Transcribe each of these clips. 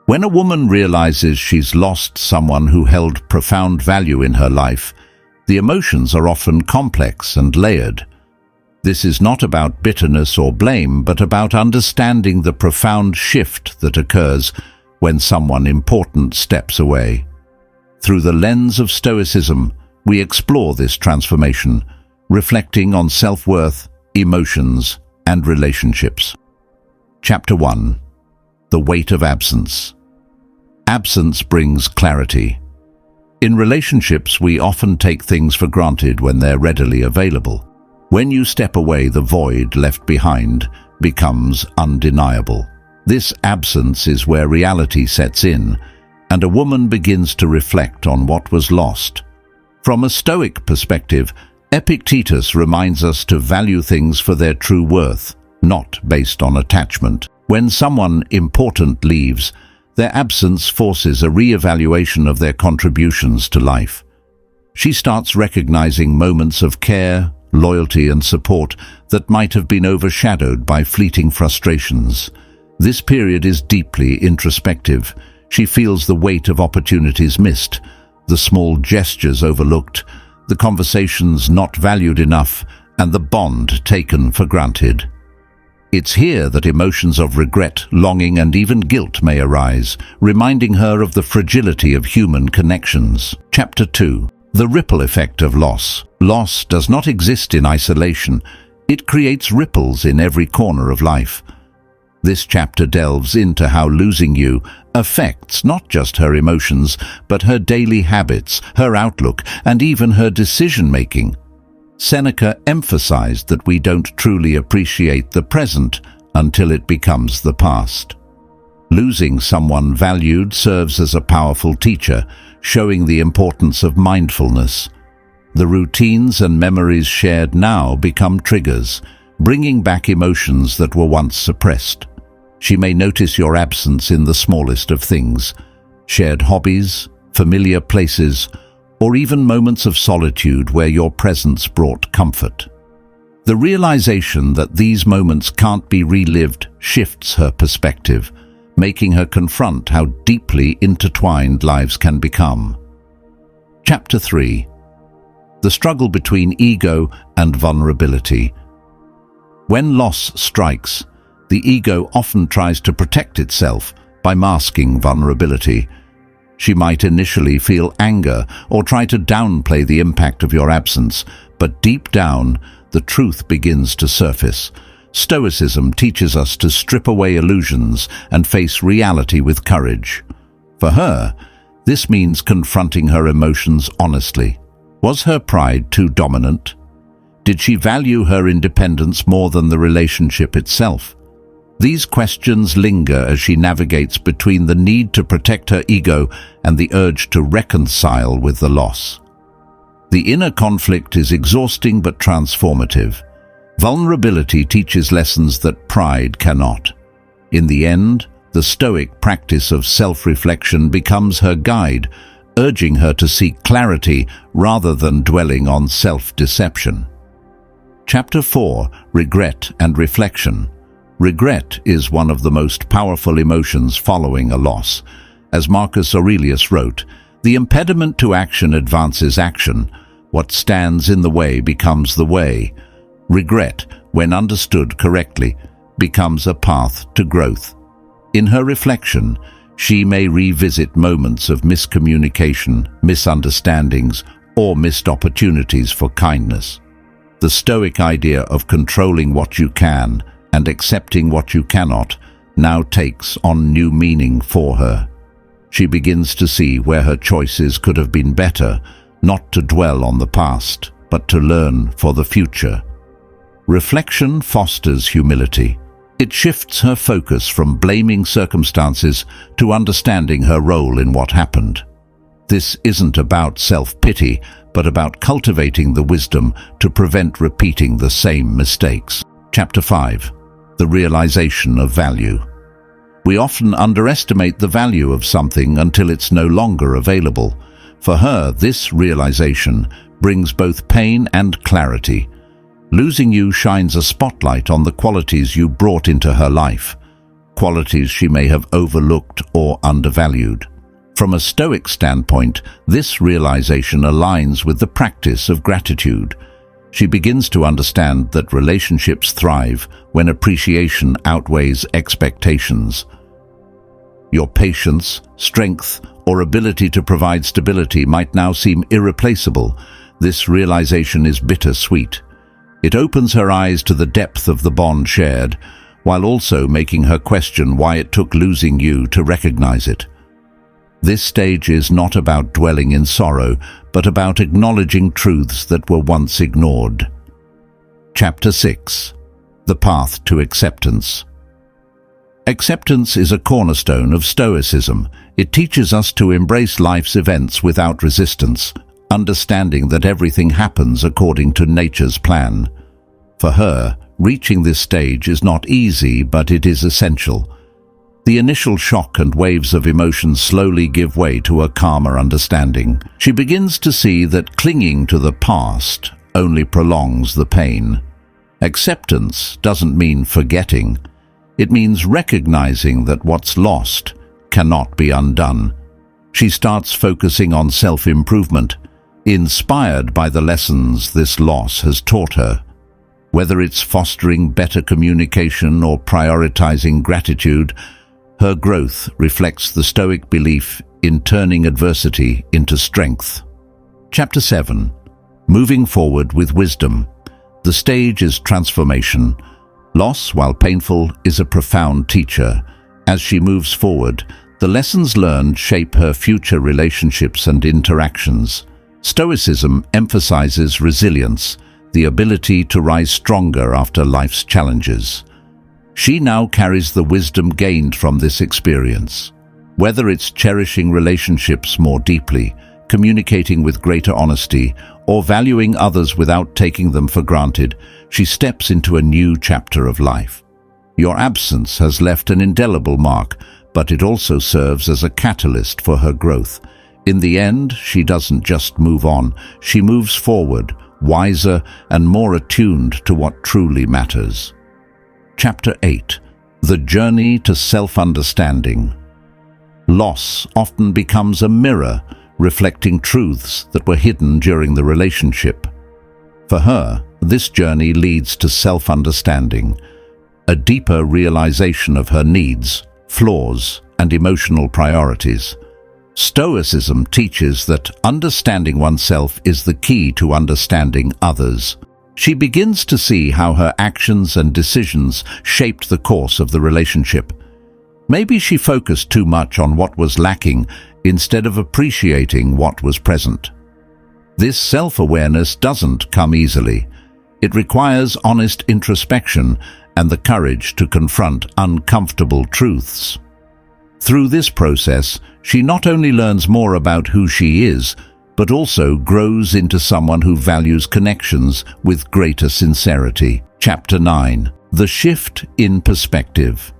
When a woman realizes she's lost someone who held profound value in her life, the emotions are often complex and layered. This is not about bitterness or blame, but about understanding the profound shift that occurs when someone important steps away. Through the lens of Stoicism, we explore this transformation, reflecting on self-worth, emotions, and relationships. Chapter 1. The Weight of Absence. Absence brings clarity. In relationships, we often take things for granted when they're readily available. When you step away, the void left behind becomes undeniable. This absence is where reality sets in, and a woman begins to reflect on what was lost. From a Stoic perspective, Epictetus reminds us to value things for their true worth, not based on attachment. When someone important leaves, their absence forces a re-evaluation of their contributions to life. She starts recognizing moments of care, loyalty, and support that might have been overshadowed by fleeting frustrations. This period is deeply introspective. She feels the weight of opportunities missed, the small gestures overlooked, the conversations not valued enough, and the bond taken for granted. It's here that emotions of regret, longing, and even guilt may arise, reminding her of the fragility of human connections. Chapter 2. The ripple effect of loss. Loss does not exist in isolation. It creates ripples in every corner of life. This chapter delves into how losing you affects not just her emotions, but her daily habits, her outlook, and even her decision-making. Seneca emphasized that we don't truly appreciate the present until it becomes the past. Losing someone valued serves as a powerful teacher, showing the importance of mindfulness. The routines and memories shared now become triggers, bringing back emotions that were once suppressed. She may notice your absence in the smallest of things: shared hobbies, familiar places, or even moments of solitude where your presence brought comfort. The realization that these moments can't be relived shifts her perspective, making her confront how deeply intertwined lives can become. Chapter 3. The struggle between ego and vulnerability. When loss strikes, the ego often tries to protect itself by masking vulnerability. She might initially feel anger or try to downplay the impact of your absence, but deep down, the truth begins to surface. Stoicism teaches us to strip away illusions and face reality with courage. For her, this means confronting her emotions honestly. Was her pride too dominant? Did she value her independence more than the relationship itself? These questions linger as she navigates between the need to protect her ego and the urge to reconcile with the loss. The inner conflict is exhausting but transformative. Vulnerability teaches lessons that pride cannot. In the end, the Stoic practice of self-reflection becomes her guide, urging her to seek clarity rather than dwelling on self-deception. Chapter 4. Regret and Reflection. Regret is one of the most powerful emotions following a loss. As Marcus Aurelius wrote, "The impediment to action advances action. What stands in the way becomes the way." Regret, when understood correctly, becomes a path to growth. In her reflection, she may revisit moments of miscommunication, misunderstandings, or missed opportunities for kindness. The Stoic idea of controlling what you can and accepting what you cannot now takes on new meaning for her. She begins to see where her choices could have been better, not to dwell on the past, but to learn for the future. Reflection fosters humility. It shifts her focus from blaming circumstances to understanding her role in what happened. This isn't about self-pity, but about cultivating the wisdom to prevent repeating the same mistakes. Chapter 5. The realization of value. We often underestimate the value of something until it's no longer available. For her, this realization brings both pain and clarity. Losing you shines a spotlight on the qualities you brought into her life. qualities she may have overlooked or undervalued. From a Stoic standpoint, this realization aligns with the practice of gratitude. She begins to understand that relationships thrive when appreciation outweighs expectations. Your patience, strength, or ability to provide stability might now seem irreplaceable. This realization is bittersweet. It opens her eyes to the depth of the bond shared, while also making her question why it took losing you to recognize it. This stage is not about dwelling in sorrow, but about acknowledging truths that were once ignored. Chapter 6. The Path to Acceptance. Acceptance is a cornerstone of Stoicism. It teaches us to embrace life's events without resistance, understanding that everything happens according to nature's plan. For her, reaching this stage is not easy, but it is essential. The initial shock and waves of emotion slowly give way to a calmer understanding. She begins to see that clinging to the past only prolongs the pain. Acceptance doesn't mean forgetting. It means recognizing that what's lost cannot be undone. She starts focusing on self-improvement, inspired by the lessons this loss has taught her. Whether it's fostering better communication or prioritizing gratitude, her growth reflects the Stoic belief in turning adversity into strength. Chapter 7. Moving forward with wisdom. The stage is transformation. Loss, while painful, is a profound teacher. As she moves forward, the lessons learned shape her future relationships and interactions. Stoicism emphasizes resilience, the ability to rise stronger after life's challenges. She now carries the wisdom gained from this experience. Whether it's cherishing relationships more deeply, communicating with greater honesty, or valuing others without taking them for granted, she steps into a new chapter of life. Your absence has left an indelible mark, but it also serves as a catalyst for her growth. In the end, she doesn't just move on, she moves forward, wiser and more attuned to what truly matters. Chapter 8. The Journey to Self-Understanding. Loss often becomes a mirror, reflecting truths that were hidden during the relationship. For her, this journey leads to self-understanding, a deeper realization of her needs, flaws, and emotional priorities. Stoicism teaches that understanding oneself is the key to understanding others. She begins to see how her actions and decisions shaped the course of the relationship. Maybe she focused too much on what was lacking instead of appreciating what was present. This self-awareness doesn't come easily. It requires honest introspection and the courage to confront uncomfortable truths. Through this process, she not only learns more about who she is, but also grows into someone who values connections with greater sincerity. Chapter 9. The Shift in Perspective.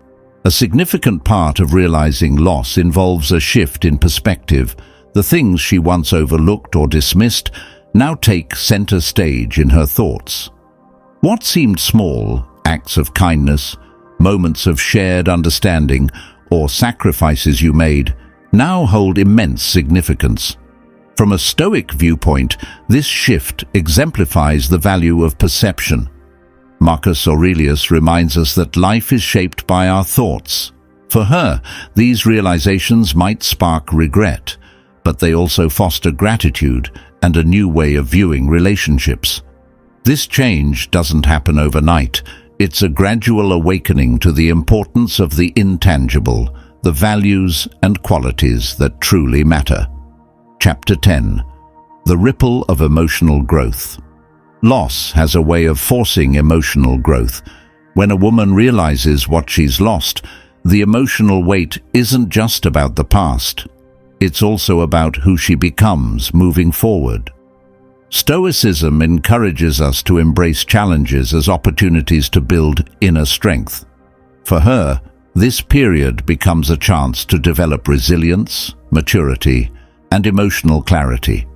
A significant part of realizing loss involves a shift in perspective. The things she once overlooked or dismissed now take center stage in her thoughts. What seemed small, acts of kindness, moments of shared understanding, or sacrifices you made, now hold immense significance. From a Stoic viewpoint, this shift exemplifies the value of perception. Marcus Aurelius reminds us that life is shaped by our thoughts. For her, these realizations might spark regret, but they also foster gratitude and a new way of viewing relationships. This change doesn't happen overnight. It's a gradual awakening to the importance of the intangible, the values and qualities that truly matter. Chapter 10. The Ripple of Emotional Growth. Loss has a way of forcing emotional growth. When a woman realizes what she's lost, the emotional weight isn't just about the past. It's also about who she becomes moving forward. Stoicism encourages us to embrace challenges as opportunities to build inner strength. For her, this period becomes a chance to develop resilience, maturity, and emotional clarity.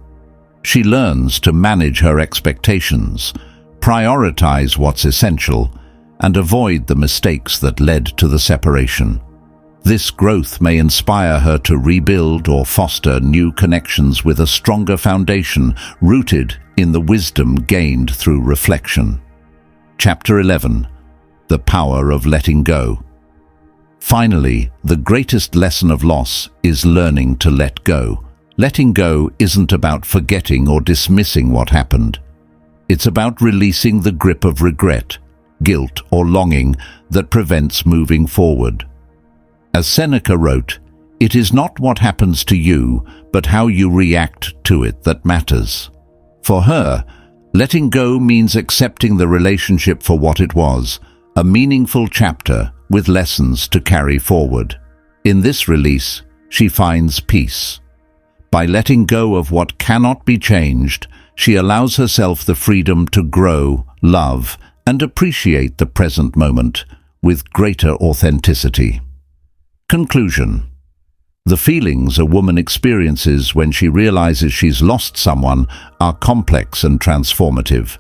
She learns to manage her expectations, prioritize what's essential, and avoid the mistakes that led to the separation. This growth may inspire her to rebuild or foster new connections with a stronger foundation rooted in the wisdom gained through reflection. Chapter 11. The Power of Letting Go. Finally, the greatest lesson of loss is learning to let go. Letting go isn't about forgetting or dismissing what happened. It's about releasing the grip of regret, guilt, or longing that prevents moving forward. As Seneca wrote, "It is not what happens to you, but how you react to it that matters." For her, letting go means accepting the relationship for what it was, a meaningful chapter with lessons to carry forward. In this release, she finds peace. By letting go of what cannot be changed, she allows herself the freedom to grow, love, and appreciate the present moment with greater authenticity. Conclusion. The feelings a woman experiences when she realizes she's lost someone are complex and transformative.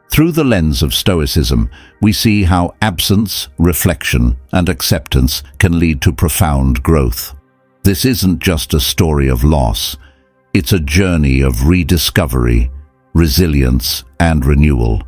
Through the lens of Stoicism, we see how absence, reflection, and acceptance can lead to profound growth. This isn't just a story of loss. It's a journey of rediscovery, resilience, and renewal.